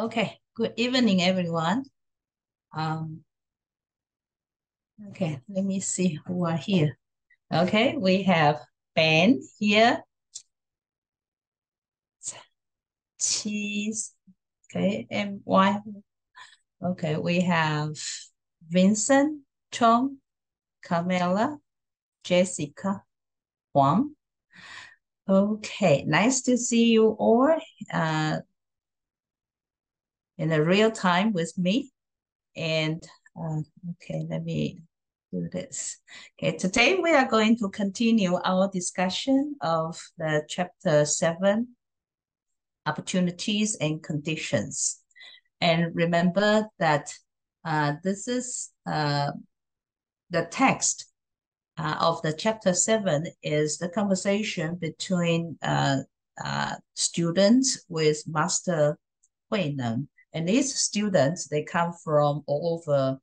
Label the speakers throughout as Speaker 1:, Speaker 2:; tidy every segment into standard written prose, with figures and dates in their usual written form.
Speaker 1: Okay, good evening, everyone. Okay, let me see who are here. Okay, we have Ben here. Cheese. Okay, and why? Okay, we have Vincent, Chong, Camilla, Jessica, Huang. Okay, nice to see you all in a real time with me. And okay, let me do this. Okay, today we are going to continue our discussion of the chapter 7, opportunities and conditions. And remember that this is the text of the chapter 7 is the conversation between students with Master Huineng. And these students, they come from all over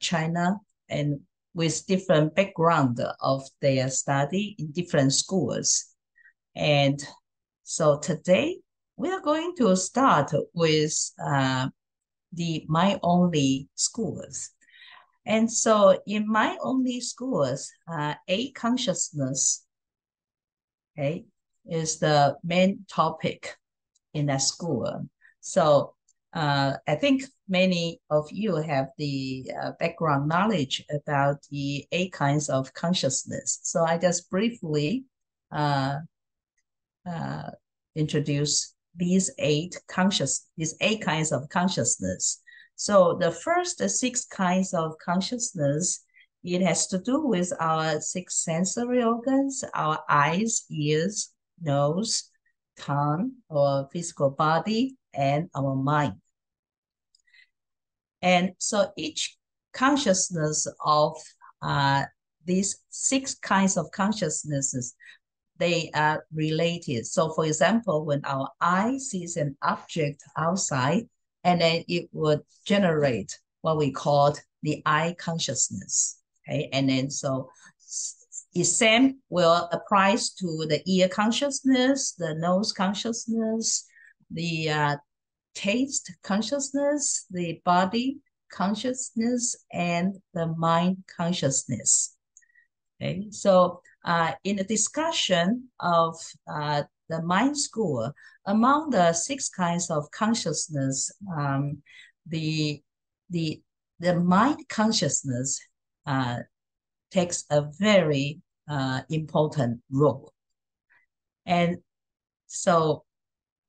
Speaker 1: China and with different background of their study in different schools. And so today we are going to start with the mind only schools. And so in mind only schools, eight consciousness, okay, is the main topic in that school. So I think many of you have the background knowledge about the eight kinds of consciousness. So I just briefly introduce these eight kinds of consciousness. So the first six kinds of consciousness, it has to do with our six sensory organs, our eyes, ears, nose, tongue, or physical body, and our mind. And so each consciousness of these six kinds of consciousnesses, they are related. So for example, when our eye sees an object outside, and then it would generate what we call the eye consciousness. Okay, and then so the same will applies to the ear consciousness, the nose consciousness, the taste consciousness, the body consciousness, and the mind consciousness. Okay, so in the discussion of the mind school, among the six kinds of consciousness, the mind consciousness takes a very important role. And so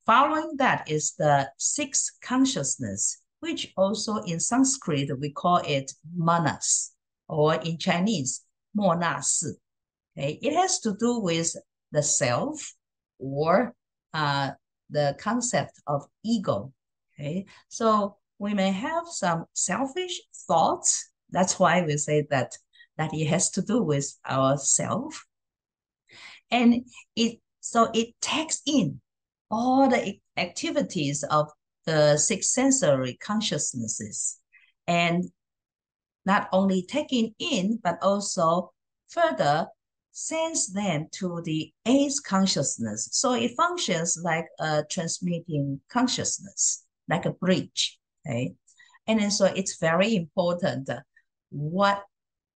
Speaker 1: following that is the sixth consciousness, which also in Sanskrit, we call it manas, or in Chinese, 莫那识. Okay, it has to do with the self or the concept of ego. Okay, so we may have some selfish thoughts. That's why we say that it has to do with ourself. And it takes in all the activities of the six sensory consciousnesses, and not only taking in, but also further sends them to the eighth consciousness. So it functions like a transmitting consciousness, like a bridge. Okay, and then so it's very important what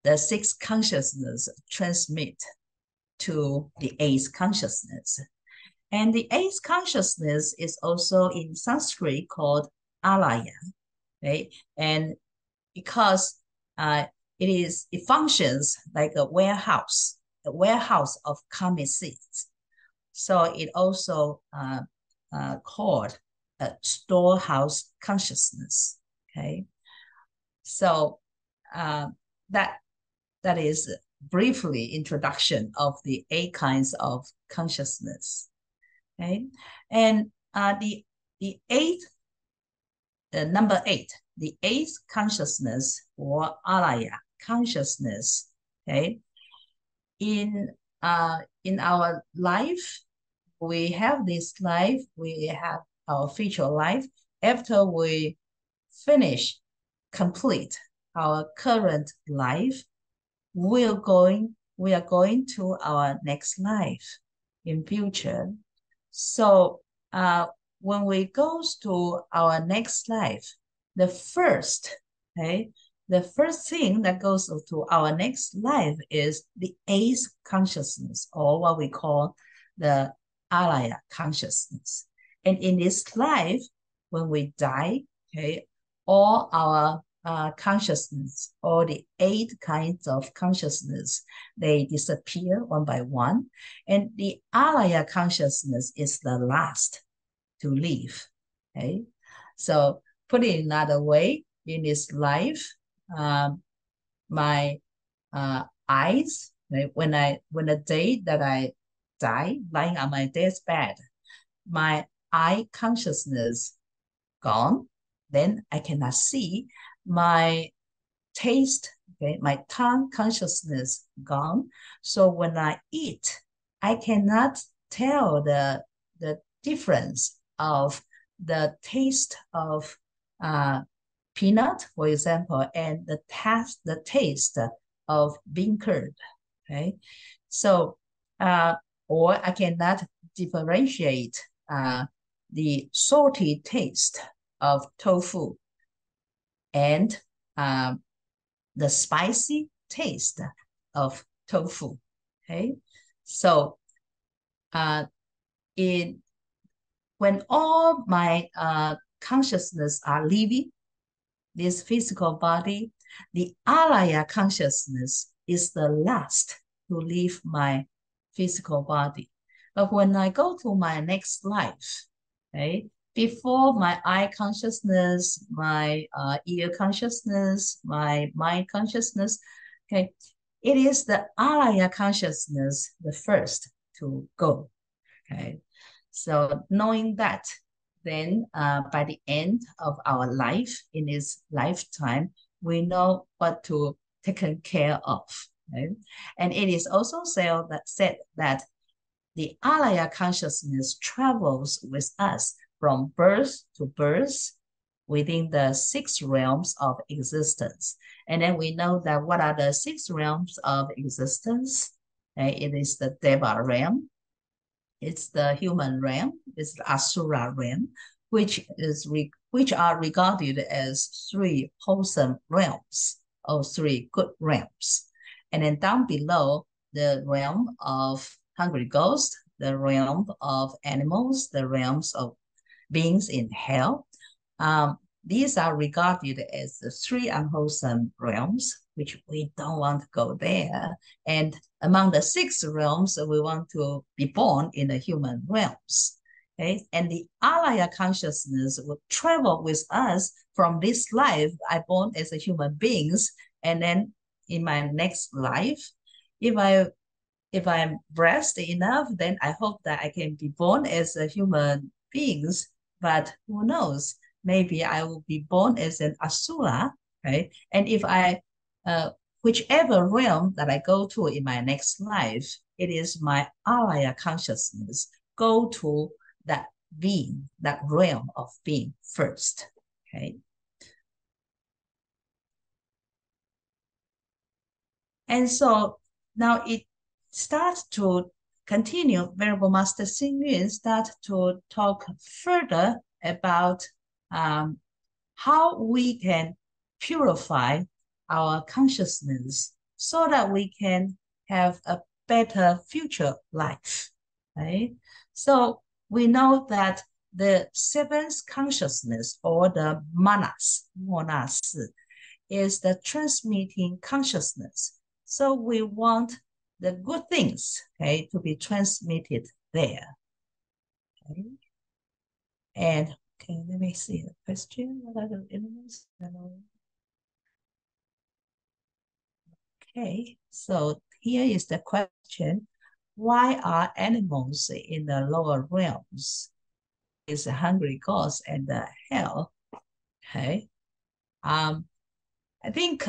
Speaker 1: the sixth consciousness transmit to the eighth consciousness. And the eighth consciousness is also in Sanskrit called alaya. Okay, and because it functions like a warehouse of karmic seeds. So it also called a storehouse consciousness. Okay, so that is briefly introduction of the eight kinds of consciousness. Okay, and the eighth, number 8, the eighth consciousness or alaya consciousness. Okay, in our life, we have this life, we have our future life. After we complete our current life, we are going to our next life in future. So when we go to our next life, the first, okay, the first thing that goes to our next life is the eighth consciousness, or what we call the alaya consciousness. And in this life, when we die, okay, all our consciousness, all the 8 kinds of consciousness, they disappear one by one. And the alaya consciousness is the last to leave. Okay, so put it another way, in this life, my eyes, right, when the day that I die, lying on my deathbed, my eye consciousness gone, then I cannot see. My taste, okay, my tongue consciousness gone. So when I eat, I cannot tell the difference of the taste of peanut, for example, and the taste of bean curd. Okay, so or I cannot differentiate the salty taste of tofu and the spicy taste of tofu. Okay, so when all my consciousness are leaving this physical body, the alaya consciousness is the last to leave my physical body. But when I go to my next life, okay, before my eye consciousness, my ear consciousness, my mind consciousness, okay, it is the alaya consciousness the first to go. Okay, so knowing that, then by the end of our life, in this lifetime, we know what to take care of. Okay? And it is also said that the alaya consciousness travels with us from birth to birth within the 6 realms of existence. And then we know that what are the 6 realms of existence? It is the Deva realm, it's the human realm, it's the Asura realm, which are regarded as 3 wholesome realms, or 3 good realms. And then down below, the realm of hungry ghosts, the realm of animals, the realms of beings in hell. These are regarded as the 3 unwholesome realms, which we don't want to go there. And among the 6 realms, we want to be born in the human realms. Okay? And the alaya consciousness will travel with us from this life. I born as a human beings, and then in my next life, if I'm blessed enough, then I hope that I can be born as a human beings. But who knows? Maybe I will be born as an asura, right? And if whichever realm that I go to in my next life, it is my alaya consciousness go to that being, that realm of being first, okay? And so now it starts to continue. Venerable Master Xing Yun start to talk further about how we can purify our consciousness so that we can have a better future life, right? So we know that the 7th consciousness, or the manas, is the transmitting consciousness. So we want the good things, okay, to be transmitted there. Okay. And okay, let me see the question. What are the elements? Okay, so here is the question. Why are animals in the lower realms? Is the hungry ghost and the hell? Okay. I think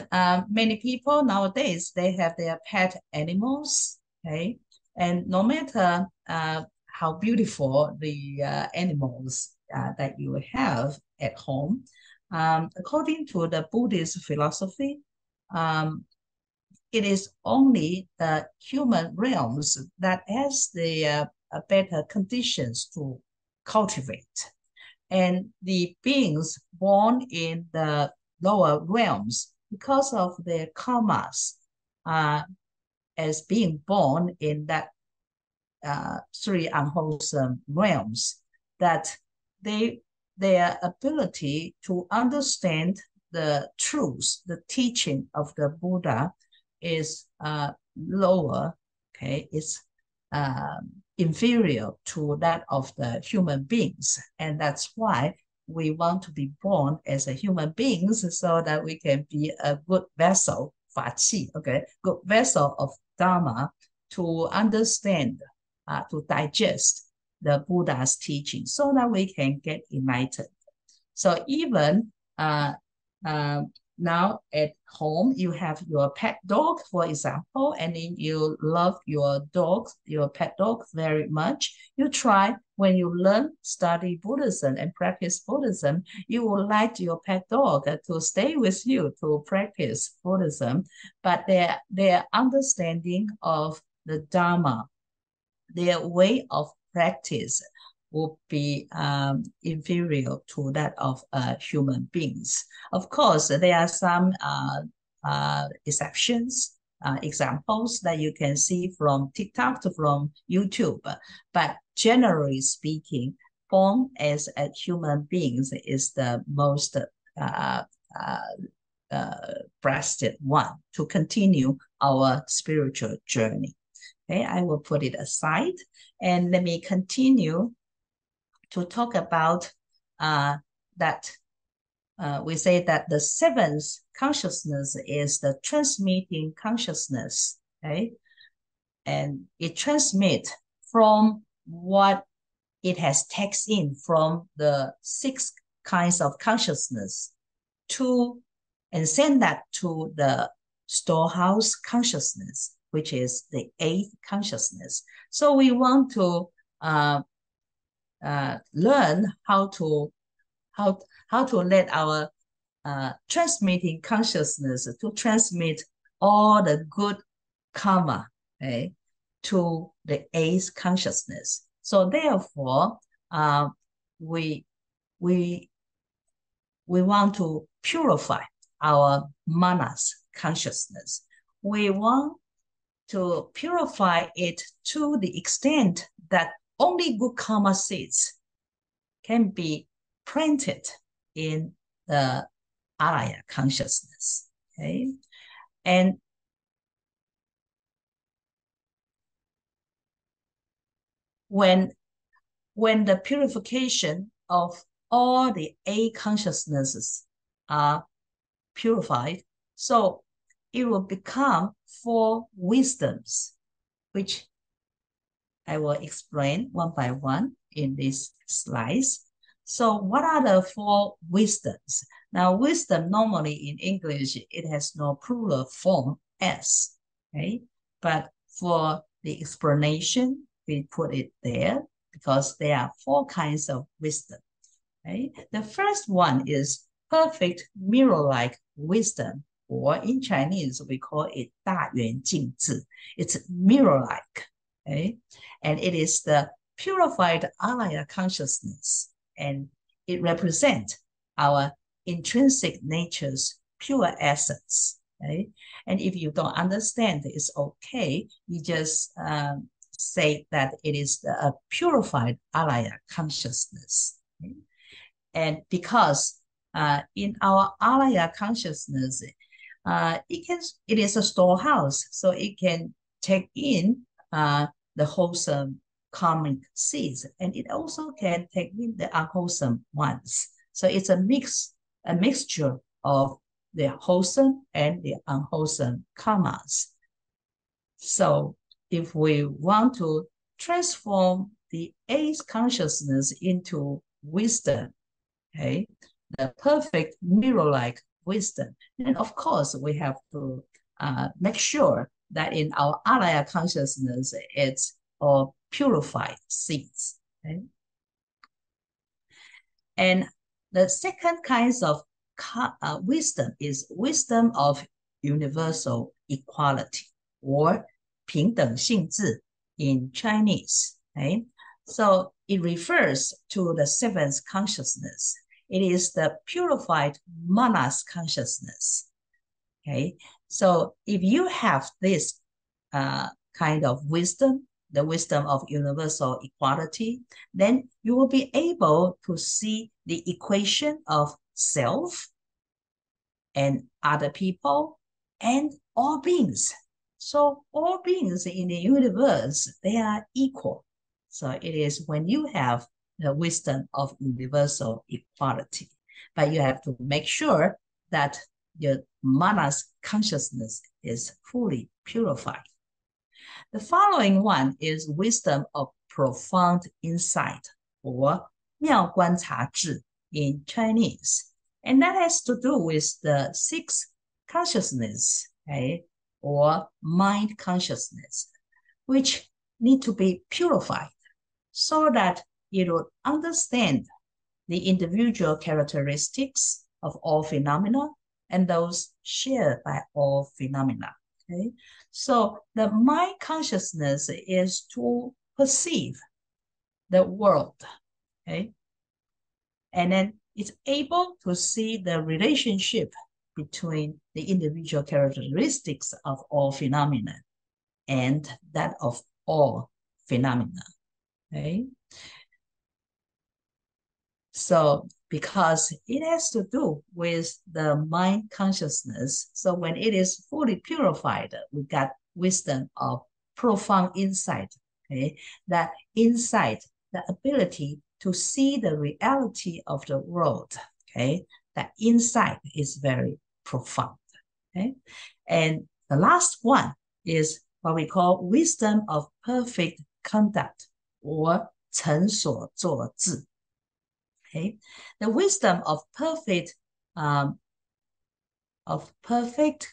Speaker 1: many people nowadays, they have their pet animals, okay? And no matter how beautiful the animals that you have at home, according to the Buddhist philosophy, it is only the human realms that has the better conditions to cultivate. And the beings born in the lower realms, because of their karmas, as being born in that three unwholesome realms, that their ability to understand the truth, the teaching of the Buddha is lower, okay, it's inferior to that of the human beings. And that's why we want to be born as a human beings so that we can be a good vessel, 法器, okay, good vessel of Dharma to understand, to digest the Buddha's teaching so that we can get enlightened. So even now at home, you have your pet dog, for example, and then you love your dog, your pet dog very much. You try, when you learn, study Buddhism and practice Buddhism, you would like your pet dog to stay with you to practice Buddhism, but their understanding of the Dharma, their way of practice will be inferior to that of human beings. Of course, there are some exceptions, examples that you can see from TikTok, from YouTube, but generally speaking, born as a human beings is the most blessed one to continue our spiritual journey. Okay, I will put it aside and let me continue to talk about that. We say that the seventh consciousness is the transmitting consciousness, okay? And it transmits from what it has taken in from the six kinds of consciousness to, and send that to the storehouse consciousness, which is the eighth consciousness. So we want to learn how to let our transmitting consciousness to transmit all the good karma, okay, to the eighth consciousness. So therefore, we want to purify our manas consciousness. We want to purify it to the extent that only good karma seeds can be planted in the alaya consciousness. Okay, and when the purification of all the eight consciousnesses are purified, so it will become four wisdoms, which I will explain one by one in these slides. So what are the four wisdoms? Now, wisdom normally in English, it has no plural form s, okay? But for the explanation, we put it there because there are four kinds of wisdom, okay? The first one is perfect mirror-like wisdom, or in Chinese, we call it 大圆镜智. It's mirror-like, okay? And it is the purified alaya consciousness, and it represents our intrinsic nature's pure essence, okay? And if you don't understand, it's okay. You just say that it is a purified alaya consciousness, okay? And because in our alaya consciousness, it is a storehouse, so it can take in the wholesome karmic seeds, and it also can take in the unwholesome ones. So it's a mixture of the wholesome and the unwholesome karmas. So if we want to transform the eighth consciousness into wisdom, okay, the perfect mirror-like wisdom, then of course we have to make sure that in our alaya consciousness, it's all purified seeds, okay? And the second kind of wisdom is wisdom of universal equality, or 平等性质 in Chinese, okay? So it refers to the seventh consciousness. It is the purified manas consciousness. Okay, so if you have this kind of wisdom, the wisdom of universal equality, then you will be able to see the equation of self and other people and all beings. So all beings in the universe, they are equal. So it is when you have the wisdom of universal equality, but you have to make sure that your manas consciousness is fully purified. The following one is wisdom of profound insight, or 妙观察智 in Chinese. And that has to do with the six consciousness, okay, or mind consciousness, which need to be purified so that it will understand the individual characteristics of all phenomena and those shared by all phenomena. Okay, so the mind consciousness is to perceive the world, okay, and then it's able to see the relationship between the individual characteristics of all phenomena and that of all phenomena. Okay, so because it has to do with the mind consciousness, so when it is fully purified, we got wisdom of profound insight. Okay, that insight, the ability to see the reality of the world. Okay, that insight is very profound. Okay, and the last one is what we call wisdom of perfect conduct, or 成所作智. Okay, the wisdom of perfect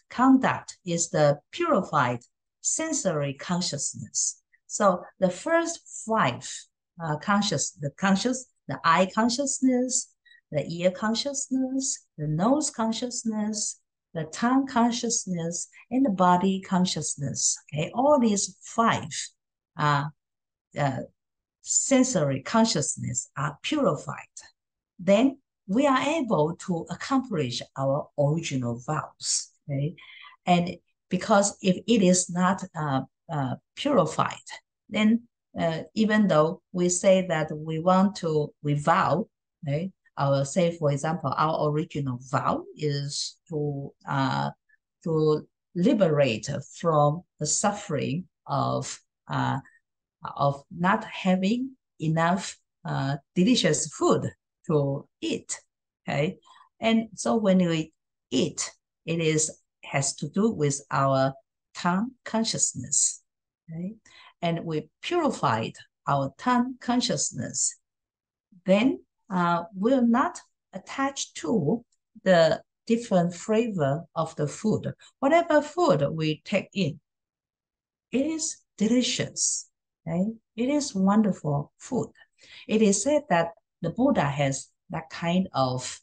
Speaker 1: conduct is the purified sensory consciousness. So the first five the eye consciousness, the ear consciousness, the nose consciousness, the tongue consciousness, and the body consciousness. Okay, all these five sensory consciousness are purified, then we are able to accomplish our original vows. Okay, and because if it is not purified, then even though we say that we vow, okay, say for example, our original vow is to liberate from the suffering of not having enough delicious food to eat. Okay, and so when we eat, it has to do with our tongue consciousness. Okay, and we purified our tongue consciousness, then we'll not attach to the different flavor of the food. Whatever food we take in, it is delicious. Okay? It is wonderful food. It is said that the Buddha has that kind of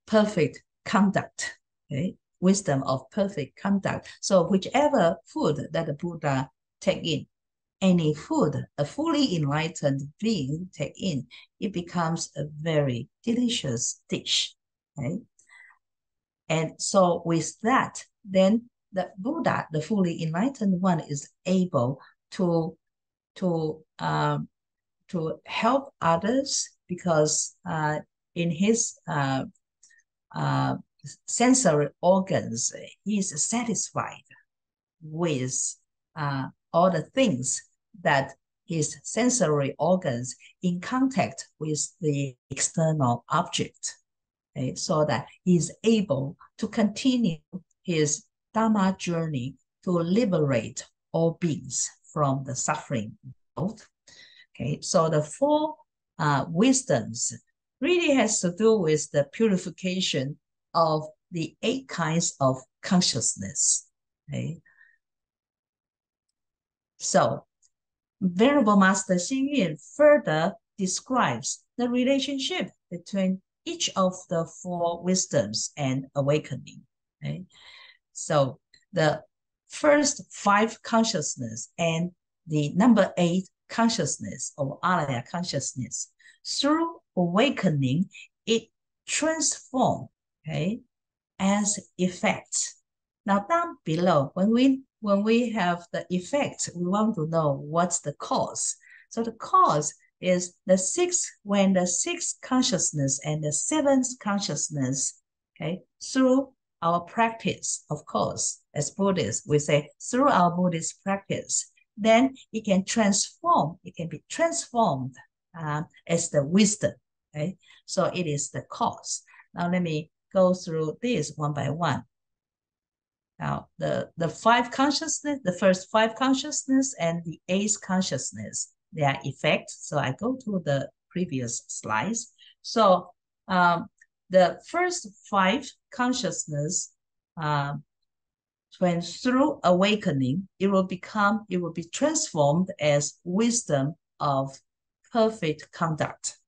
Speaker 1: perfect conduct, okay? Wisdom of perfect conduct. So whichever food that the Buddha take in, any food a fully enlightened being take in, it becomes a very delicious dish. Okay? And so with that, then the Buddha, the fully enlightened one, is able to help others because in his sensory organs, he is satisfied with all the things that his sensory organs in contact with the external object. Okay, so that he is able to continue his Dharma journey to liberate all beings from the suffering world. Okay, so the four wisdoms really has to do with the purification of the 8 kinds of consciousness. Okay, so Venerable Master Xing Yun further describes the relationship between each of the 4 wisdoms and awakening. Okay? So the first 5 consciousness and the number 8 consciousness or alaya consciousness. Through awakening, it transforms, okay, as effect. Now down below, when we have the effect, we want to know what's the cause. So the cause is when the sixth consciousness and the seventh consciousness, okay, through our practice, of course, as Buddhists, we say through our Buddhist practice, then it can be transformed as the wisdom, okay? So it is the cause. Now let me go through this one by one. Now, the five consciousness, the first five consciousness and the eighth consciousness, they are effects. So I go to the previous slides. So the first five consciousness, when through awakening, it will be transformed as wisdom of perfect conduct.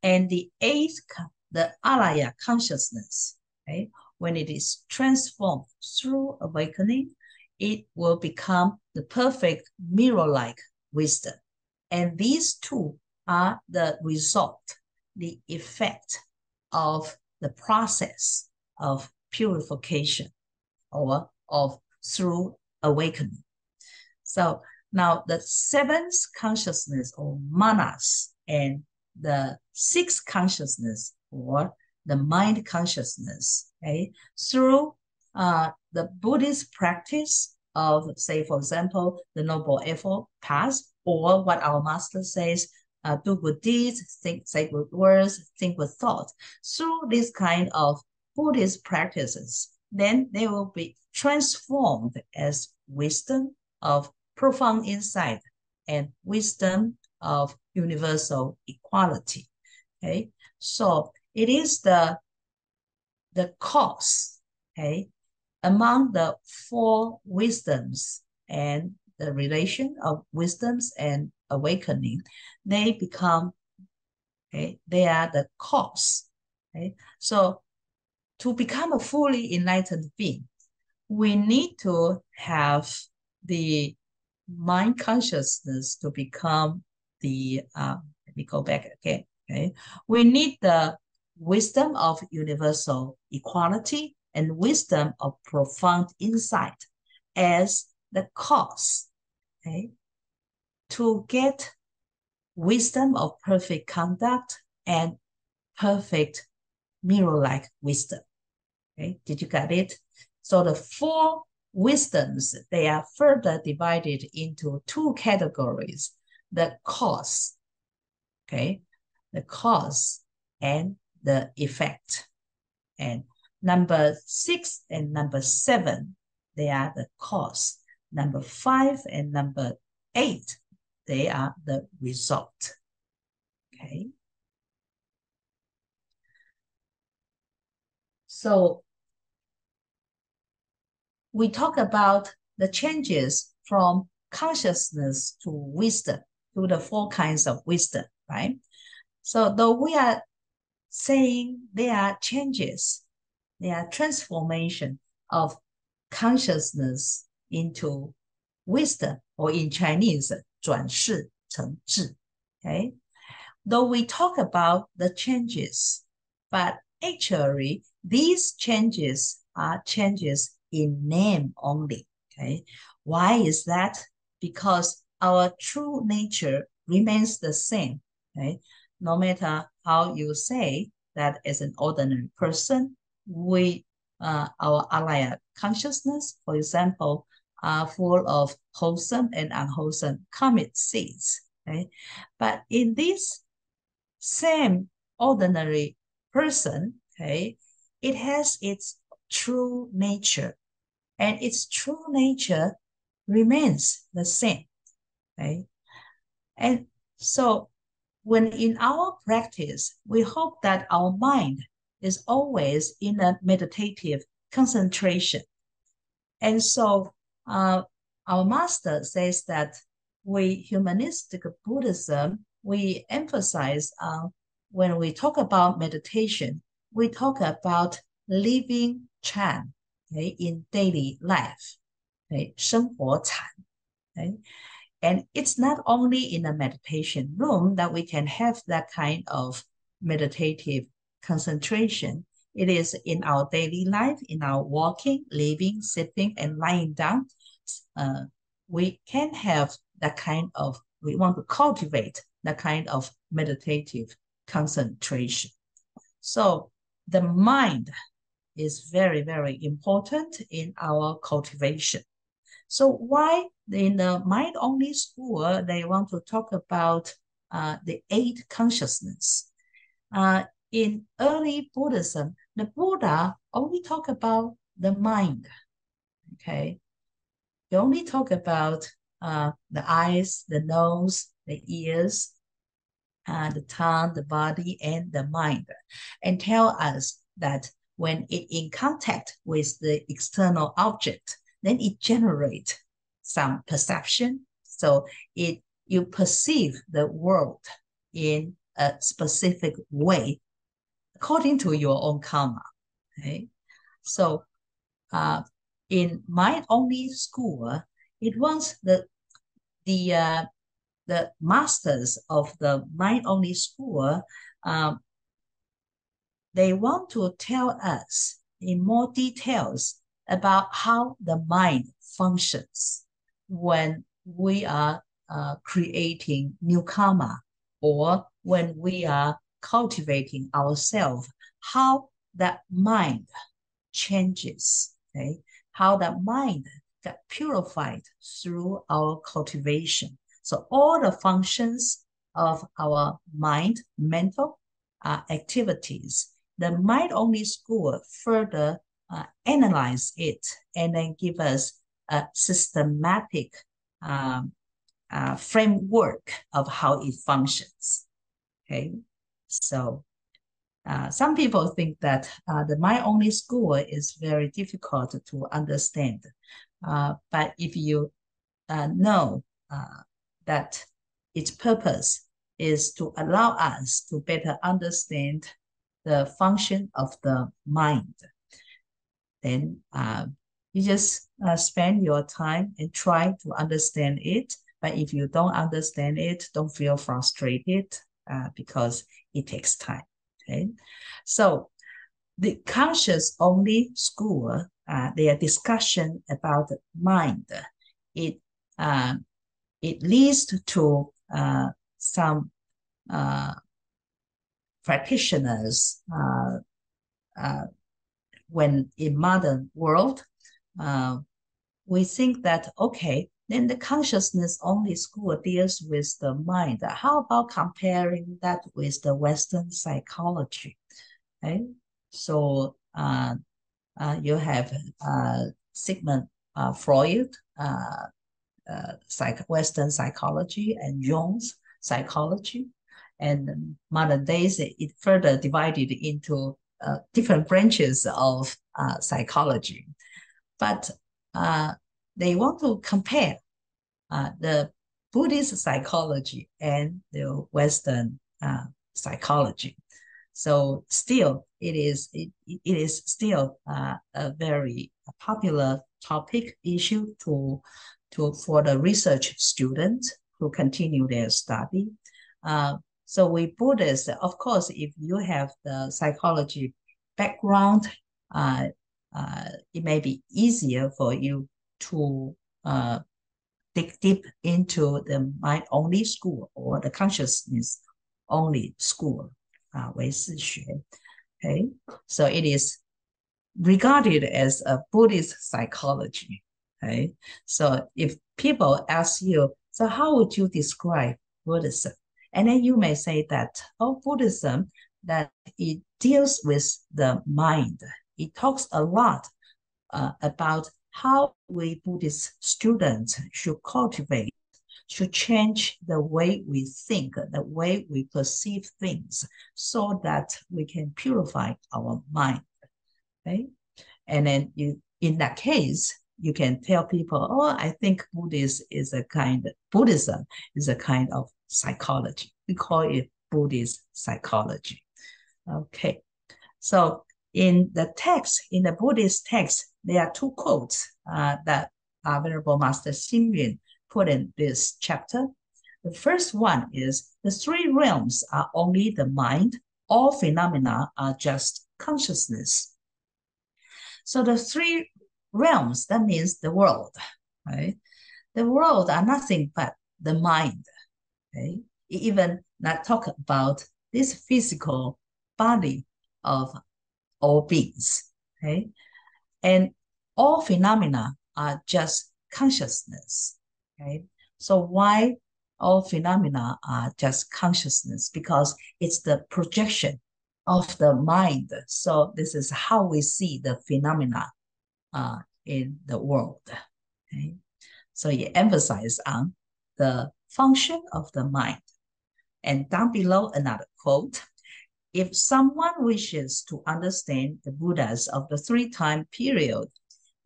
Speaker 1: And the eighth, the alaya consciousness, okay, when it is transformed through awakening, it will become the perfect mirror-like wisdom. And these two are the result, the effect of the process of purification or of through awakening. So now the seventh consciousness or manas and the sixth consciousness or the mind consciousness, okay, through the Buddhist practice of, say, for example, the Noble Eightfold Path, or what our master says, do good deeds, say good words, think with thought. Through this kind of Buddhist practices, then they will be transformed as wisdom of profound insight and wisdom of universal equality. Okay, so it is the cause, okay, among the four wisdoms and the relation of wisdoms and awakening, they become, okay, they are the cause. Okay, so to become a fully enlightened being, we need to have the mind consciousness to become the, let me go back again, okay? We need the wisdom of universal equality and wisdom of profound insight as the cause, okay? To get wisdom of perfect conduct and perfect mirror-like wisdom, okay? Did you get it? So the four wisdoms, they are further divided into two categories: the cause, okay, the cause and the effect. And number 6 and number 7, they are the cause. Number 5 and number 8, they are the result. Okay. So we talk about the changes from consciousness to wisdom, to the four kinds of wisdom, right? So though we are saying there are changes, there are transformation of consciousness into wisdom, or in Chinese, 转世成智, okay? Though we talk about the changes, but actually these changes are changes in name only, okay? Why is that? Because our true nature remains the same, okay? No matter how you say that as an ordinary person, we, our alaya consciousness, for example, are full of wholesome and unwholesome karmic seeds, okay? But in this same ordinary person, okay, it has its true nature, and its true nature remains the same, okay? And so when in our practice, we hope that our mind is always in a meditative concentration. And so our master says that humanistic Buddhism, we emphasize when we talk about meditation, we talk about living Chan, okay, in daily life, okay, 生活禅, okay? And it's not only in a meditation room that we can have that kind of meditative concentration. It is in our daily life, in our walking, living, sitting, and lying down. We can have that kind of, we want to cultivate that kind of meditative concentration. So the mind is very, very important in our cultivation. So why in the mind-only school, they want to talk about the 8 consciousness. In early Buddhism, the Buddha only talk about the mind, okay? They only talk about the eyes, the nose, the ears, the tongue, the body, and the mind, and tell us that when it in contact with the external object, then it generates some perception. So you perceive the world in a specific way according to your own karma. Okay? So in mind-only school, it wants the masters of the mind-only school, they want to tell us in more details about how the mind functions when we are creating new karma, or when we are cultivating ourselves, how that mind changes, okay? How that mind got purified through our cultivation. So all the functions of our mind, mental activities, the mind-only school further analyze it and then give us a systematic framework of how it functions. Okay, so some people think that the mind-only school is very difficult to understand, but if you know that its purpose is to allow us to better understand the function of the mind, then you just spend your time and try to understand it. But if you don't understand it, don't feel frustrated because it takes time. Okay, so the conscious only school, their discussion about the mind, it leads to some practitioners when in modern world, we think that, okay, then the consciousness only school deals with the mind. How about comparing that with the Western psychology? Okay, so you have Sigmund Freud, Western psychology, and Jung's psychology. And modern days, it further divided into different branches of psychology. But they want to compare the Buddhist psychology and the Western psychology. So still, it is still a very popular topic issue for the research students who continue their study. So we Buddhists, of course, if you have the psychology background, it may be easier for you to dig deep into the mind-only school or the consciousness-only school, 唯识学. Okay, so it is regarded as a Buddhist psychology. Okay, so if people ask you, so how would you describe Buddhism? And then you may say that, oh, Buddhism, that it deals with the mind. It talks a lot about how we Buddhist students should cultivate, should change the way we think, the way we perceive things, so that we can purify our mind. Okay? And then in that case, you can tell people, oh, I think Buddhism is a kind of psychology. We call it Buddhist psychology. Okay, so in the text, in the Buddhist text, there are 2 quotes that Venerable Master Xing Yun put in this chapter. The first one is the three realms are only the mind. All phenomena are just consciousness. So the three realms, that means the world, right? The world are nothing but the mind, okay? Even not talk about this physical body of all beings, okay? And all phenomena are just consciousness, okay? So why all phenomena are just consciousness? Because it's the projection of the mind. So this is how we see the phenomena in the world, okay? So you emphasize on the function of the mind. And down below, another quote. If someone wishes to understand the Buddhas of the three-time period,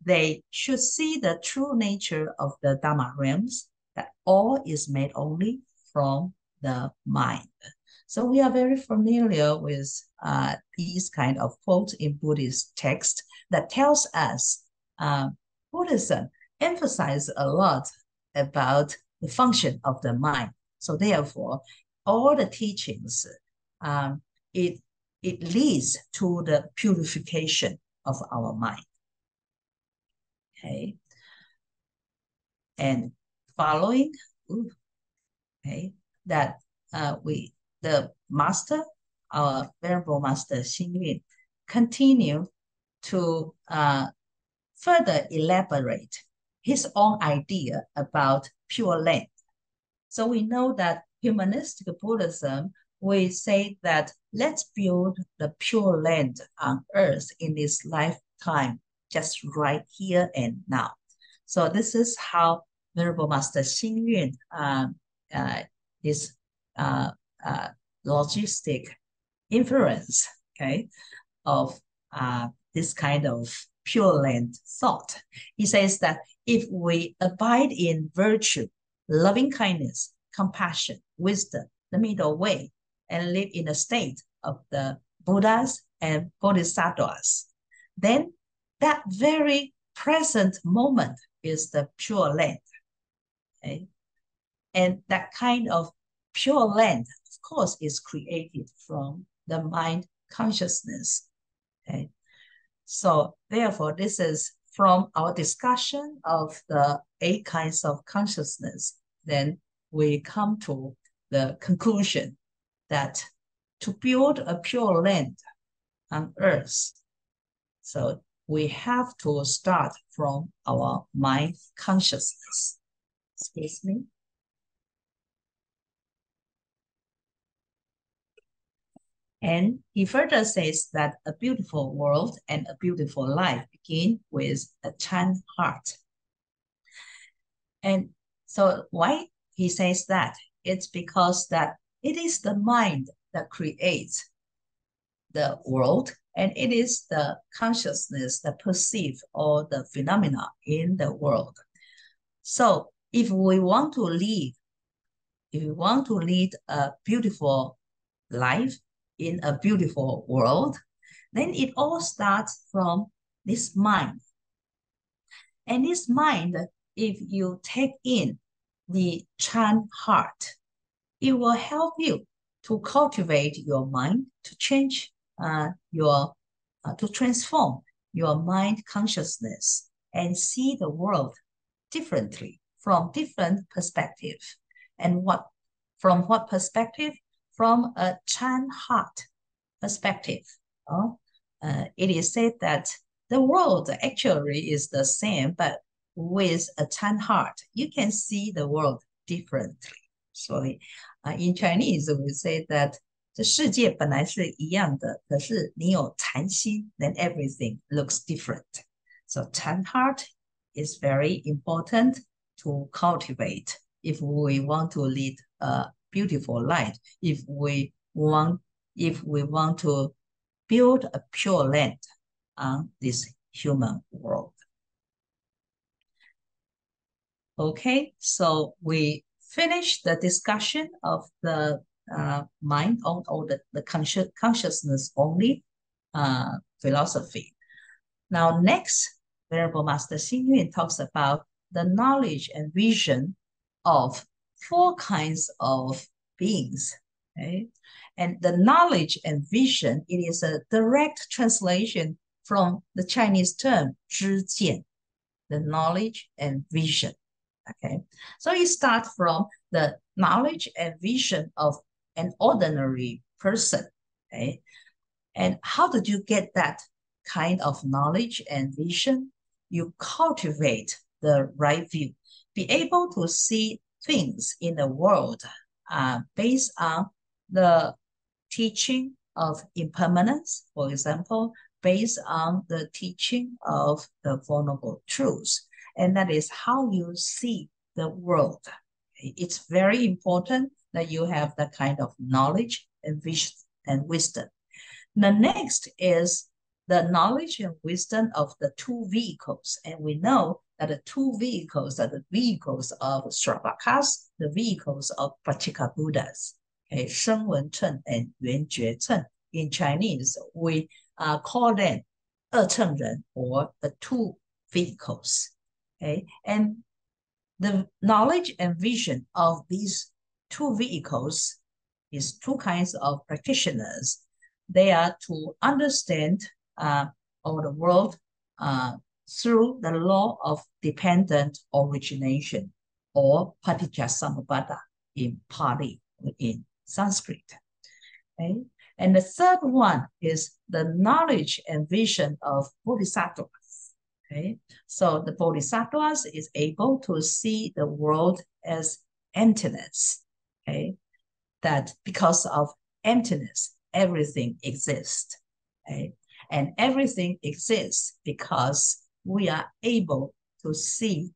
Speaker 1: they should see the true nature of the Dharma realms, that all is made only from the mind. So we are very familiar with these kind of quotes in Buddhist text that tells us Buddhism emphasizes a lot about the function of the mind. So therefore, all the teachings, it leads to the purification of our mind. Okay. And following, okay, that the master, our Venerable Master Xing Yun, continue to further elaborate his own idea about Pure Land. So we know that humanistic Buddhism, we say that let's build the Pure Land on earth in this lifetime, just right here and now. So this is how Venerable Master Xing Yun, his logistic influence, okay, of this kind of Pure Land thought. He says that if we abide in virtue, loving kindness, compassion, wisdom, the middle way, and live in a state of the Buddhas and Bodhisattvas, then that very present moment is the Pure Land. Okay? And that kind of Pure Land, of course, is created from the mind consciousness. Okay? So therefore, this is from our discussion of the 8 kinds of consciousness, then we come to the conclusion that to build a Pure Land on earth, so we have to start from our mind consciousness. Excuse me. And he further says that a beautiful world and a beautiful life begin with a Chan heart. And so why he says that? It's because that it is the mind that creates the world, and it is the consciousness that perceives all the phenomena in the world. So if we want to lead a beautiful life in a beautiful world, then it all starts from this mind. And this mind, if you take in the Chan heart, it will help you to cultivate your mind, to change to transform your mind consciousness and see the world differently from different perspective. And from what perspective? From a Chan heart perspective. It is said that the world actually is the same, but with a Chan heart, you can see the world differently. So in Chinese, we say that 这世界本来是一样的，可是你有禅心, then everything looks different. So Chan heart is very important to cultivate if we want to lead a beautiful life, if we want to build a pure land on this human world. Okay, so we finished the discussion of the mind on or the consciousness only philosophy. Now next, Venerable Master Xing Yun talks about the knowledge and vision of four kinds of beings. Okay? And the knowledge and vision, it is a direct translation from the Chinese term 知见, the knowledge and vision. Okay, so you start from the knowledge and vision of an ordinary person. Okay, and how did you get that kind of knowledge and vision? You cultivate the right view, be able to see things in the world based on the teaching of impermanence, for example, based on the teaching of the vulnerable truths. And that is how you see the world. It's very important that you have that kind of knowledge and vision and wisdom. The next is the knowledge and wisdom of the two vehicles. And we know that the two vehicles are the vehicles of Shravakas, the vehicles of Pachika Buddhas. Okay, Sheng Wen Cheng and Yuan Jue Cheng. In Chinese, we call them 二乘人 or the two vehicles. Okay, and the knowledge and vision of these two vehicles is two kinds of practitioners. They are to understand all the world through the law of dependent origination, or Paticcasamuppada in Pali, in Sanskrit. Okay? And the third one is the knowledge and vision of bodhisattvas. Okay? So the bodhisattvas is able to see the world as emptiness. Okay? That because of emptiness, everything exists. Okay? And everything exists because we are able to see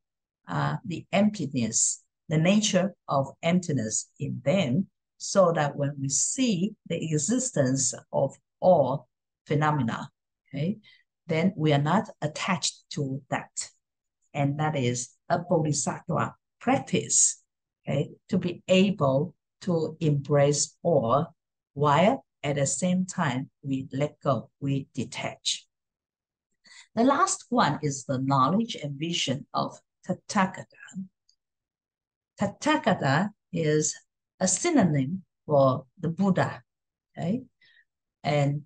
Speaker 1: the emptiness, the nature of emptiness in them, so that when we see the existence of all phenomena, okay, then we are not attached to that. And that is a bodhisattva practice, okay, to be able to embrace all while at the same time we let go, we detach. The last one is the knowledge and vision of Tathagata. Tathagata is a synonym for the Buddha. Okay? And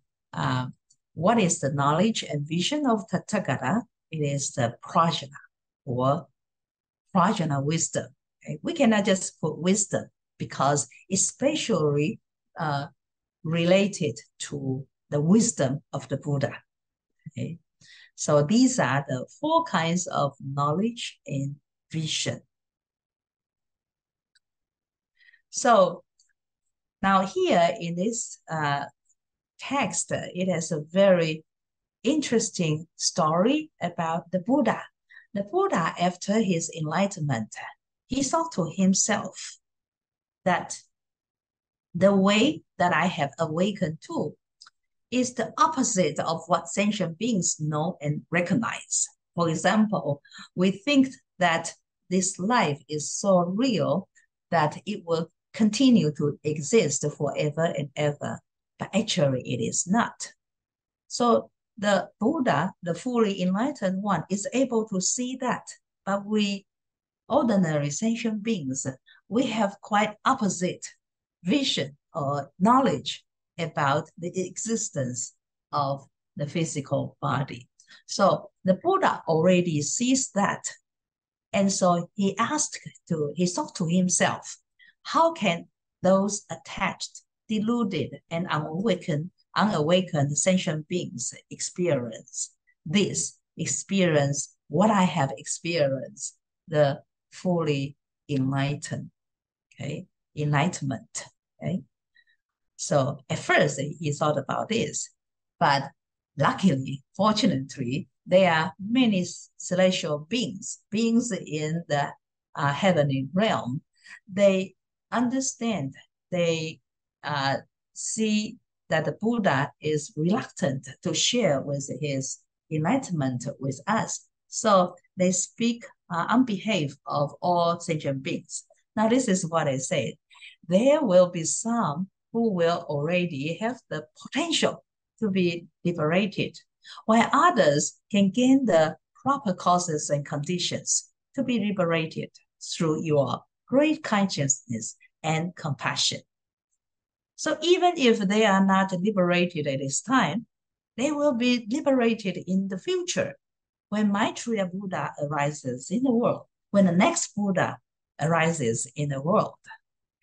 Speaker 1: what is the knowledge and vision of Tathagata? It is the prajna, or prajna wisdom. Okay? We cannot just put wisdom because it's spatially related to the wisdom of the Buddha. Okay? So these are the four kinds of knowledge and vision. So now here in this text, it has a very interesting story about the Buddha. The Buddha, after his enlightenment, he thought to himself that the way that I have awakened to is the opposite of what sentient beings know and recognize. For example, we think that this life is so real that it will continue to exist forever and ever, but actually it is not. So the Buddha, the fully enlightened one, is able to see that, but we ordinary sentient beings, we have quite opposite vision or knowledge about the existence of the physical body. So the Buddha already sees that. And so he thought to himself, how can those attached, deluded, and unawakened sentient beings experience what I have experienced, the fully enlightened, okay, enlightenment, okay? So at first he thought about this, but luckily, fortunately, there are many celestial beings in the heavenly realm. They understand, they see that the Buddha is reluctant to share with his enlightenment with us. So they speak on behalf of all sentient beings. Now, this is what I said. There will be some who will already have the potential to be liberated, while others can gain the proper causes and conditions to be liberated through your great consciousness and compassion. So even if they are not liberated at this time, they will be liberated in the future when Maitreya Buddha arises in the world, when the next Buddha arises in the world.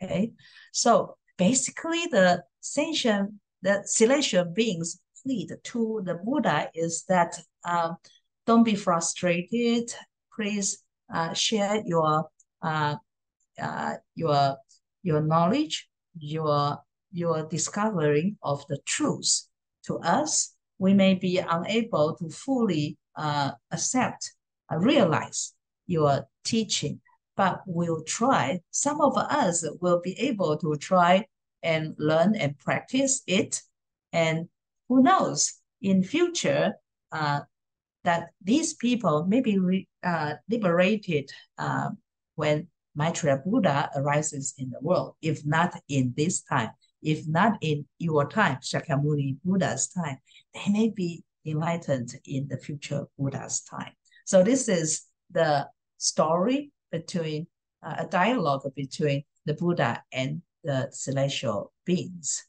Speaker 1: Okay, so basically the celestial beings plead to the Buddha is that don't be frustrated. Please share your knowledge, your discovering of the truth to us. We may be unable to fully accept, realize your teaching, but we'll try. Some of us will be able to try and learn and practice it. And who knows, in future, that these people may be liberated when Maitreya Buddha arises in the world, if not in this time, if not in your time, Shakyamuni Buddha's time, they may be enlightened in the future Buddha's time. So this is the story between a dialogue between the Buddha and the celestial beings.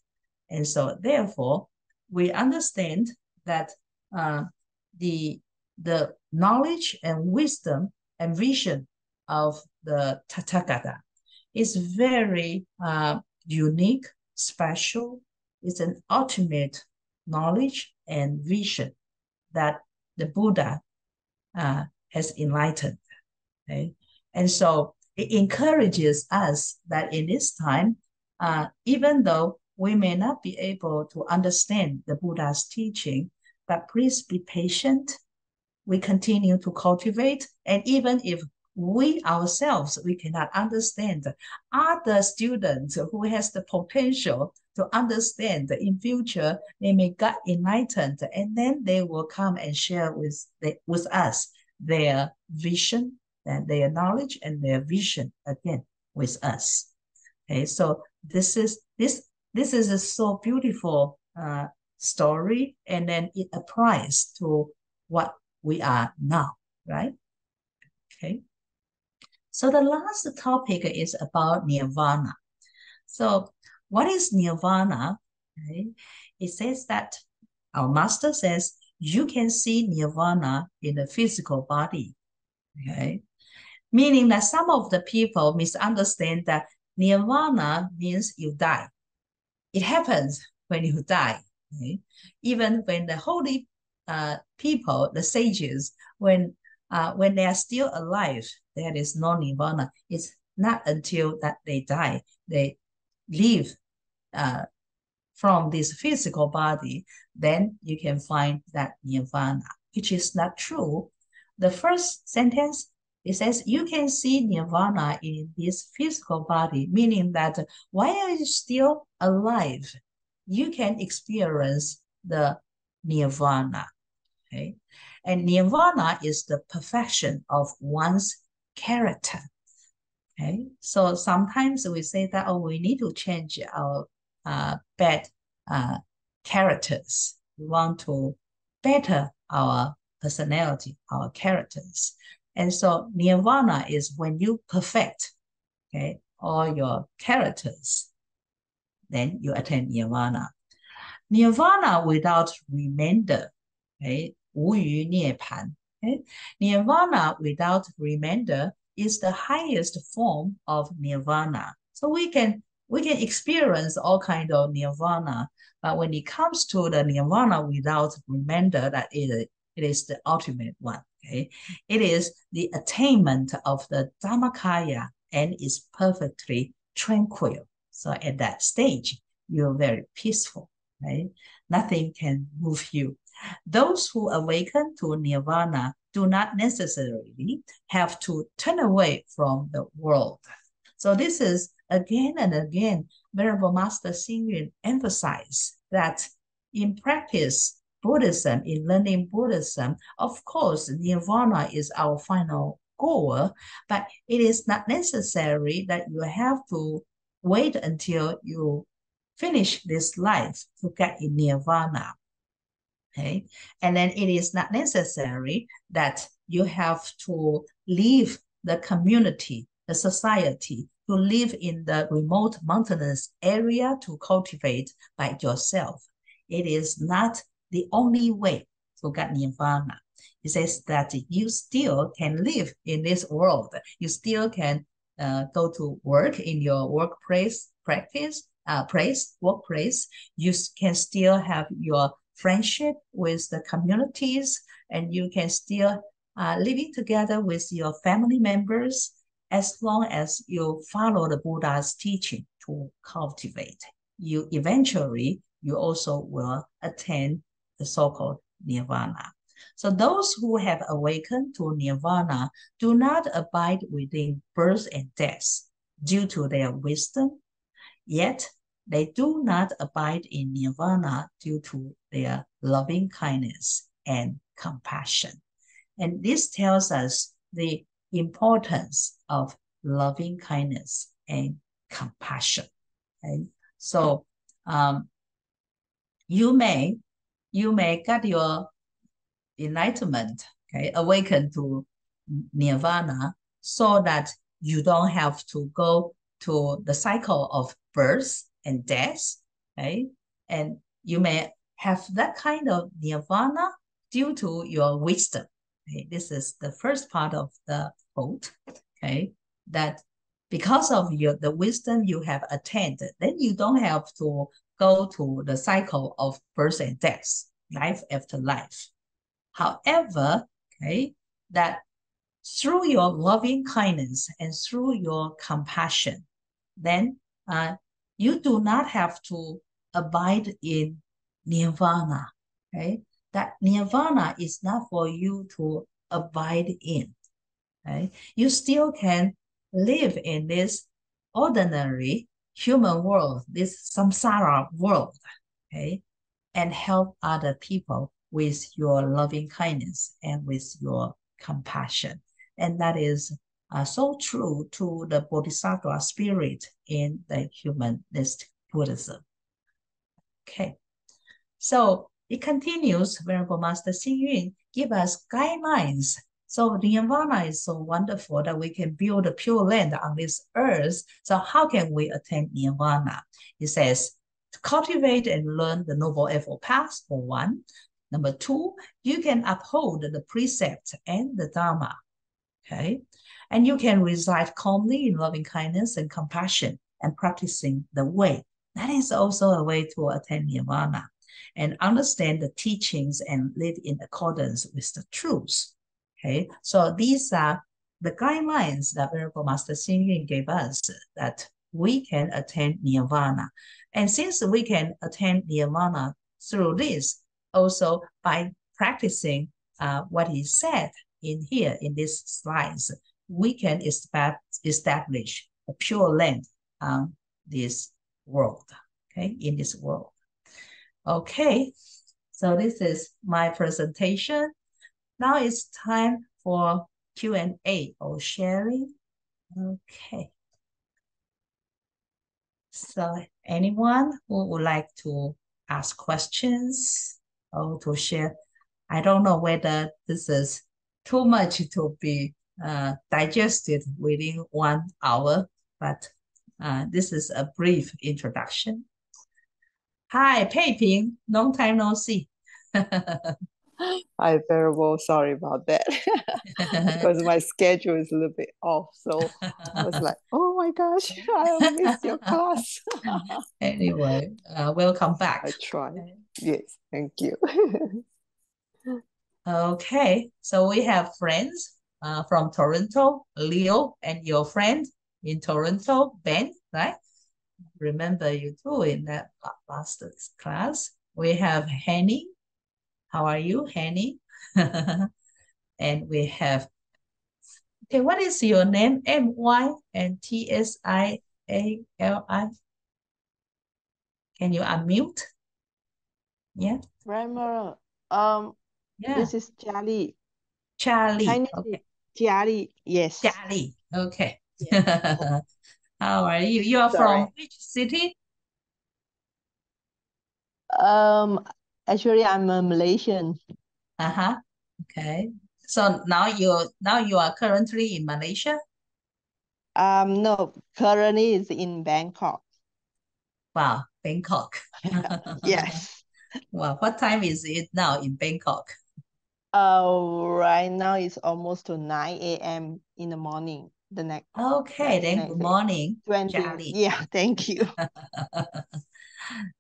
Speaker 1: And so therefore, we understand that the knowledge and wisdom and vision of the Tathagata is very unique, special. It's an ultimate knowledge and vision that the Buddha has enlightened. Okay? And so it encourages us that in this time, even though we may not be able to understand the Buddha's teaching, but please be patient. We continue to cultivate, and even if we ourselves, we cannot understand, other students who has the potential to understand in future, they may get enlightened, and then they will come and share with us their vision and their knowledge and their vision again with us. Okay, so this is a so beautiful story, and then it applies to what we are now, right? Okay. So the last topic is about nirvana. So what is nirvana? Okay. It says that our master says you can see nirvana in the physical body. Okay. Meaning that some of the people misunderstand that nirvana means you die. It happens when you die. Okay? Even when the holy people, the sages, when they are still alive, there is no nirvana. It's not until that they die, they leave from this physical body, then you can find that nirvana, which is not true. The first sentence, it says you can see nirvana in this physical body, meaning that while you're still alive, you can experience the nirvana. Okay? And nirvana is the perfection of one's character. Okay? So sometimes we say that, oh, we need to change our bad characters. We want to better our personality, our characters. And so nirvana is when you perfect, okay, all your characters, then you attain nirvana. Nirvana without remainder, okay, 无余涅槃. Okay? Nirvana without remainder is the highest form of nirvana. So we can experience all kind of nirvana, but when it comes to the nirvana without remainder, that it is the ultimate one. Okay, it is the attainment of the Dhammakaya and is perfectly tranquil. So at that stage, you're very peaceful. Right? Nothing can move you. Those who awaken to nirvana do not necessarily have to turn away from the world. So this is again and again, Venerable Master Xing Yun emphasized that in practice Buddhism, in learning Buddhism, of course, nirvana is our final goal, but it is not necessary that you have to wait until you finish this life to get in nirvana. Okay? And then it is not necessary that you have to leave the community the society to live in the remote mountainous area to cultivate by yourself. It is not the only way to get nirvana. It says that you still can live in this world. You still can go to work in your workplace, workplace. You can still have your friendship with the communities, and you can still living together with your family members as long as you follow the Buddha's teaching to cultivate. You eventually, you also will attain the so-called nirvana. So those who have awakened to nirvana do not abide within birth and death due to their wisdom, yet they do not abide in nirvana due to their loving kindness and compassion. And this tells us the importance of loving kindness and compassion. Okay? So you may get your enlightenment, okay, awaken to nirvana, so that you don't have to go to the cycle of birth and death, okay? And you may have that kind of nirvana due to your wisdom. Okay? This is the first part of the quote, okay? That because of the wisdom you have attained, then you don't have to go to the cycle of birth and death, life after life. However, okay, that through your loving kindness and through your compassion, then you do not have to abide in nirvana. Okay, that nirvana is not for you to abide in. Okay, you still can live in this ordinary human world, this samsara world. Okay, and help other people with your loving kindness and with your compassion. And that is so true to the Bodhisattva spirit in the humanistic Buddhism. Okay, so it continues, Venerable Master Xing Yun give us guidelines. So nirvana is so wonderful that we can build a pure land on this earth. So how can we attain nirvana? He says, to cultivate and learn the Noble Eightfold Path, for one. Number two, you can uphold the precept and the Dharma, okay? And you can reside calmly in loving kindness and compassion and practicing the way. That is also a way to attain nirvana and understand the teachings and live in accordance with the truth. Okay, so these are the guidelines that Venerable Master Xing Yun gave us that we can attain nirvana. And since we can attain nirvana through this, also by practicing what he said in here in these slides, we can establish a pure land on this world, okay, in this world. Okay, so this is my presentation. Now it's time for Q&A or sharing. Okay. So anyone who would like to ask questions or to share? I don't know whether this is too much to be digested within 1 hour, but this is a brief introduction. Hi, Pei Ping, long time no see.
Speaker 2: Hi, Venerable. Sorry about that. Because my schedule is a little bit off. So I was like, oh my gosh, I missed your class.
Speaker 1: Anyway, welcome back.
Speaker 2: I tried. Yes, thank you.
Speaker 1: Okay, so we have friends from Toronto, Leo, and your friend in Toronto, Ben, right? Remember you too in that last class. We have Henny. How are you, Henny? And we have, okay, what is your name? M-Y and T-S-I-A-L-I. Can you unmute? Yeah.
Speaker 3: Primer,
Speaker 1: Yeah.
Speaker 3: this is Charlie.
Speaker 1: Charlie.
Speaker 3: Chinese
Speaker 1: Okay.
Speaker 3: Charlie, yes.
Speaker 1: Charlie. Okay.
Speaker 3: Yes.
Speaker 1: How are you? You are
Speaker 3: Sorry.
Speaker 1: from which city?
Speaker 3: Actually, I'm a Malaysian.
Speaker 1: Okay. So now you are currently in Malaysia?
Speaker 3: No, currently is in Bangkok.
Speaker 1: Wow, Bangkok.
Speaker 3: Yes.
Speaker 1: Wow, what time is it now in Bangkok?
Speaker 3: Right now it's almost to 9 a.m. in the morning.
Speaker 1: Okay, then good morning,
Speaker 3: 20.
Speaker 1: Charlie.
Speaker 3: Yeah, thank you.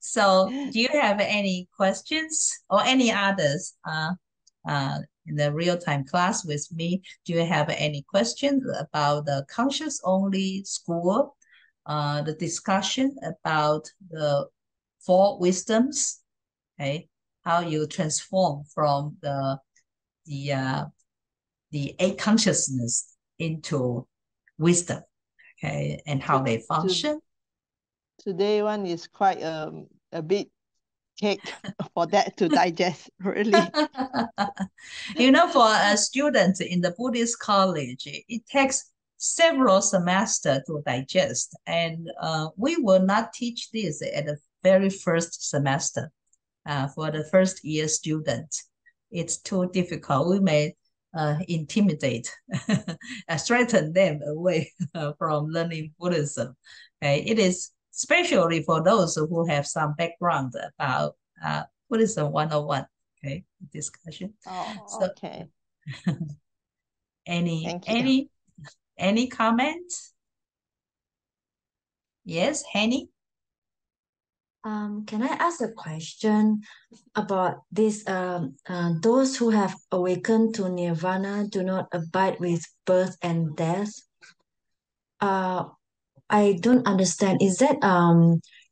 Speaker 1: So, do you have any questions or any others in the real-time class with me? Do you have any questions about the conscious-only school, the discussion about the four wisdoms, okay? How you transform from the eight consciousness into wisdom, okay, and how they function.
Speaker 3: Today one is quite a bit cake for that to digest, really.
Speaker 1: You know, for a student in the Buddhist college, it takes several semesters to digest, and we will not teach this at the very first semester. For the first year student, it's too difficult. We may intimidate, threaten them away from learning Buddhism. Okay? It is especially for those who have some background about Buddhism 101. Okay, discussion.
Speaker 3: Oh,
Speaker 1: So,
Speaker 3: okay.
Speaker 1: any
Speaker 3: Thank you.
Speaker 1: any comment? Yes, Henny?
Speaker 4: Can I ask a question about this? Those who have awakened to nirvana do not abide with birth and death. I don't understand. Is that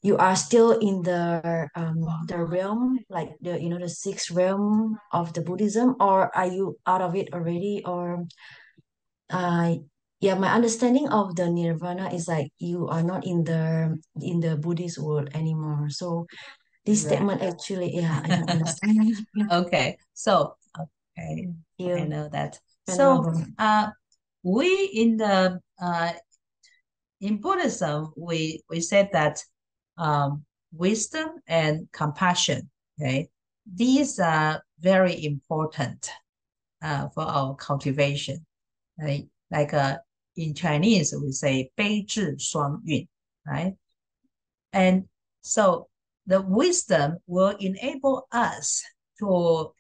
Speaker 4: you are still in the realm, like the sixth realm of the Buddhism, or are you out of it already? Or uh yeah, my understanding of the nirvana is like you are not in the Buddhist world anymore. So this
Speaker 1: Right.
Speaker 4: statement actually, yeah, I don't understand.
Speaker 1: Okay, so okay, I
Speaker 4: You,
Speaker 1: know that. So
Speaker 4: Venerable.
Speaker 1: we in Buddhism, we said that wisdom and compassion, okay, these are very important for our cultivation. Right? Like in Chinese, we say 悲智双运, right? And so the wisdom will enable us to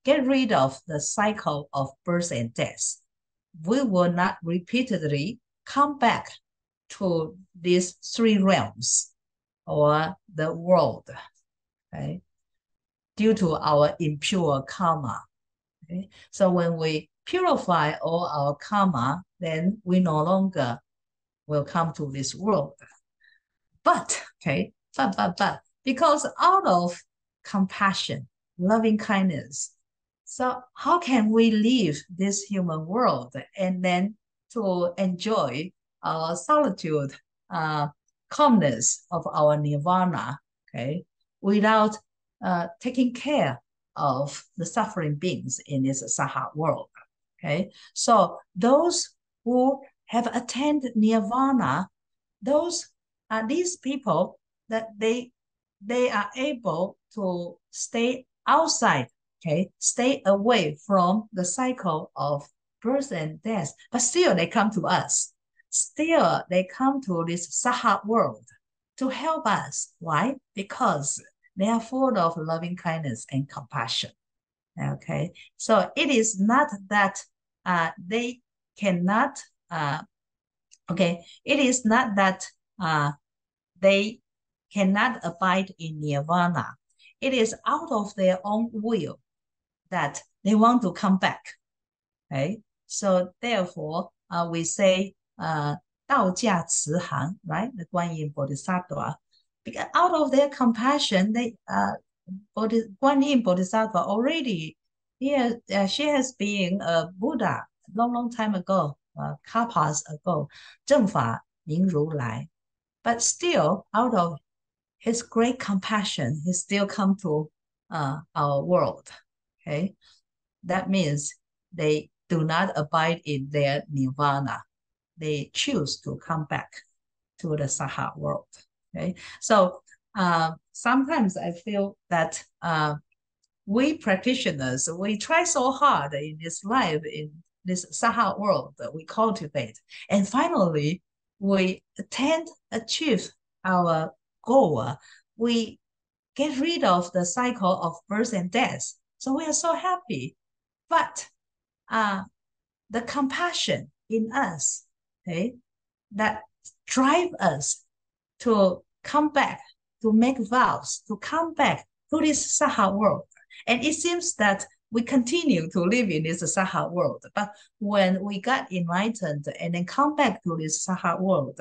Speaker 1: get rid of the cycle of birth and death. We will not repeatedly come back to these three realms or the world, okay, due to our impure karma. Okay? So when we purify all our karma, then we no longer will come to this world. But, okay, because out of compassion, loving kindness, so how can we leave this human world and then to enjoy our solitude, calmness of our nirvana, okay, without taking care of the suffering beings in this Saha world, okay? So those who have attained nirvana, those are these people that they are able to stay outside, okay, stay away from the cycle of birth and death, but still they come to us. Still they come to this Saha world to help us. Why? Because they are full of loving kindness and compassion. Okay, so it is not that they cannot. Okay, it is not that they cannot abide in nirvana. It is out of their own will that they want to come back. Okay, so therefore, we say 道驾慈航, right? The Guanyin Bodhisattva. Because out of their compassion, Guanyin Bodhisattva already, she has been a Buddha long time ago, kalpas ago, 正法明如来. But still, out of his great compassion, he still come to our world. Okay, that means they do not abide in their nirvana. They choose to come back to the Saha world. Okay, so sometimes I feel that we practitioners, we try so hard in this life, in this Saha world that we cultivate. And finally, we achieve our goal. We get rid of the cycle of birth and death. So we are so happy. But the compassion in us, okay, that drive us to come back, to make vows, to come back to this Saha world. And it seems that we continue to live in this Saha world. But when we got enlightened and then come back to this Saha world,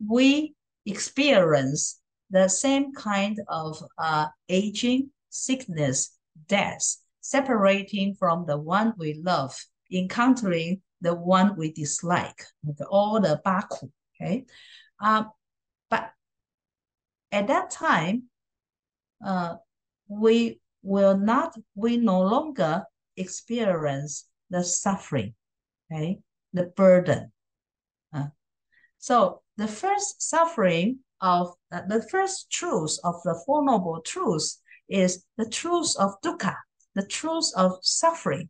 Speaker 1: we experience the same kind of aging, sickness, death, separating from the one we love, encountering the one we dislike, all the baku, okay? But at that time, we no longer experience the suffering, okay, the burden. So the first suffering of the first truth of the Four Noble Truths is the truth of dukkha, the truth of suffering.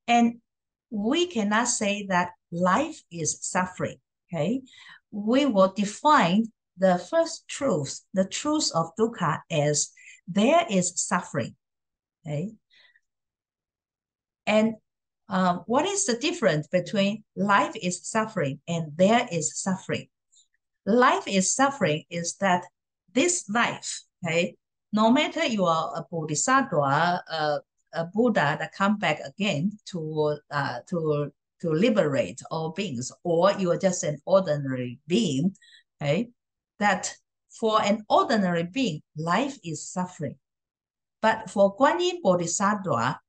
Speaker 1: And we cannot say that life is suffering, okay? We will define the first truth, the truth of dukkha, as there is suffering, okay? And what is the difference between life is suffering and there is suffering? Life is suffering is that this life, okay, no matter you are a bodhisattva, a Buddha that come back again to liberate all beings, or you are just an ordinary being, okay, that for an ordinary being, life is suffering. But for Guanyin Bodhisattva,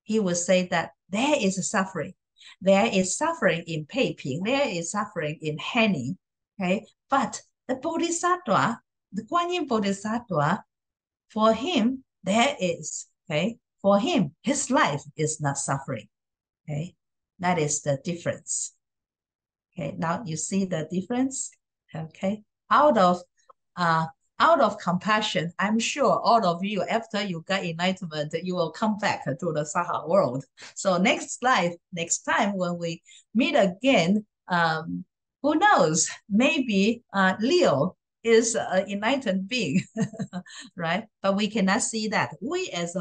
Speaker 1: he will say that there is a suffering. There is suffering in Peiping. There is suffering in Henny. Okay, but the Bodhisattva, the Guanyin Bodhisattva, for him there is, okay. For him, his life is not suffering. Okay, that is the difference. Okay, now you see the difference. Okay, out of compassion, I'm sure all of you, after you get enlightenment, you will come back to the Saha world. So next time when we meet again, who knows, maybe Leo is an enlightened being, right? But we cannot see that. We as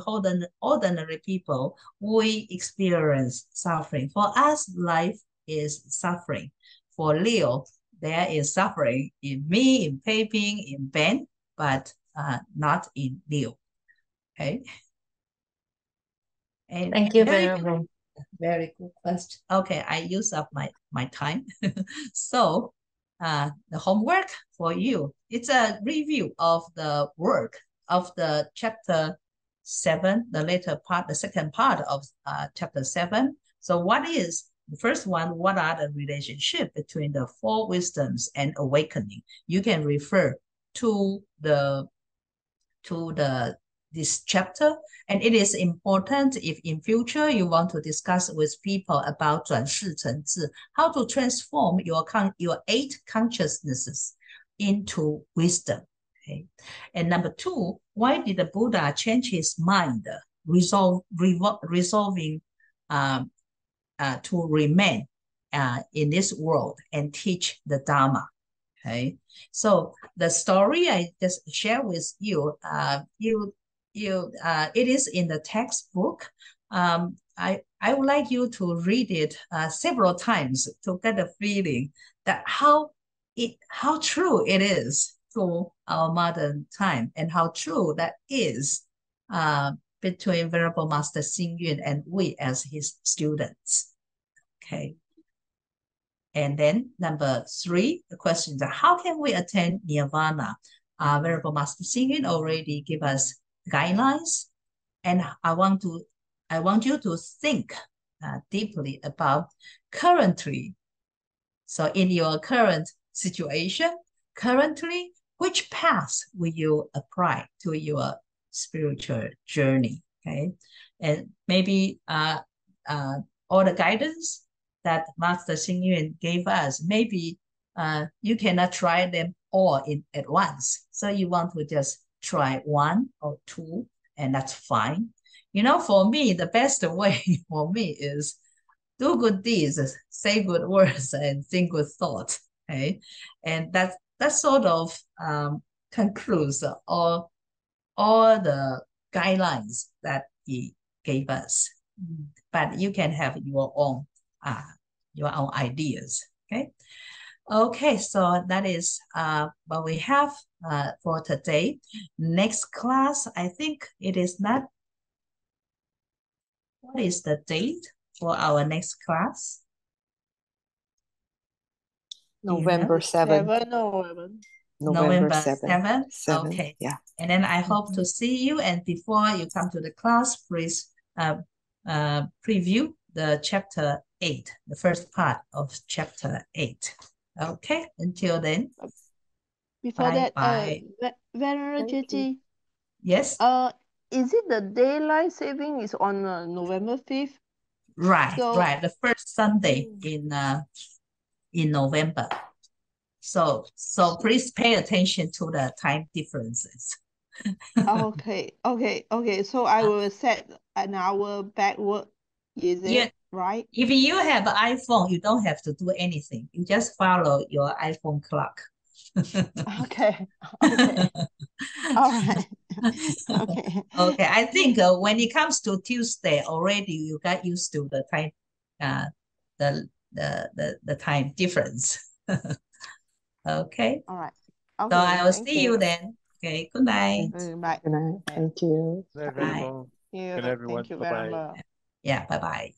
Speaker 1: ordinary people, we experience suffering. For us, life is suffering. For Leo, there is suffering in me, in Peiping, in Ben, but not in Leo. Okay. And
Speaker 4: Thank you, Venerable.
Speaker 1: Very good question. Okay, I use up my time. So the homework for you, it's a review of the work of the chapter 7, the later part, the second part of chapter 7. So what is the first one? What are the relationship between the four wisdoms and awakening? You can refer to this chapter, and it is important if in future you want to discuss with people about 转世成智, how to transform your 8 consciousnesses into wisdom. Okay, and number 2, why did the Buddha change his mind, resolving to remain in this world and teach the Dharma? Okay, so the story I just share with you, it is in the textbook. I would like you to read it several times to get a feeling that how true it is to our modern time, and how true that is between Venerable Master Xing Yun and we as his students. Okay. And then number 3, the question is, how can we attain nirvana? Venerable Master Xing Yun already give us guidelines, and I want you to think deeply about currently. So in your current situation, currently, which path will you apply to your spiritual journey? Okay, and maybe all the guidance that Master Xing Yun gave us, maybe you cannot try them all at once. So you want to just try 1 or 2, and that's fine. For me, the best way for me is do good deeds, say good words, and think good thoughts. Okay, and that sort of concludes all the guidelines that he gave us. But you can have your own ideas. Okay. Okay, so that is what we have for today. Next class, I think it is not. What is the date for our next class?
Speaker 2: November 7th.
Speaker 1: November
Speaker 2: 7th.
Speaker 1: 7th. Okay.
Speaker 2: Yeah.
Speaker 1: And then I hope to see you. And before you come to the class, please preview the chapter 8, the first part of chapter 8. Okay. Until then.
Speaker 3: Before
Speaker 1: bye.
Speaker 3: Venerable Gigi,
Speaker 1: Yes.
Speaker 3: is it the daylight saving is on November 5th?
Speaker 1: Right. The first Sunday in November. So please pay attention to the time differences.
Speaker 3: Okay. So I will set an hour backward. Is it right?
Speaker 1: If you have an iPhone, you don't have to do anything. You just follow your iPhone clock.
Speaker 3: Okay. All right. Okay.
Speaker 1: Okay. I think when it comes to Tuesday, already you got used to the time, the time difference. Okay.
Speaker 3: All right.
Speaker 1: So
Speaker 3: Okay.
Speaker 1: I will
Speaker 3: Thank
Speaker 1: see you then. Okay. Good night.
Speaker 3: Bye.
Speaker 2: Good night. Thank you.
Speaker 5: Very
Speaker 1: Bye.
Speaker 5: beautiful.
Speaker 3: Yeah,
Speaker 5: Good everyone.
Speaker 3: thank you
Speaker 5: Bye-bye.
Speaker 3: very much.
Speaker 1: Yeah. Bye-bye.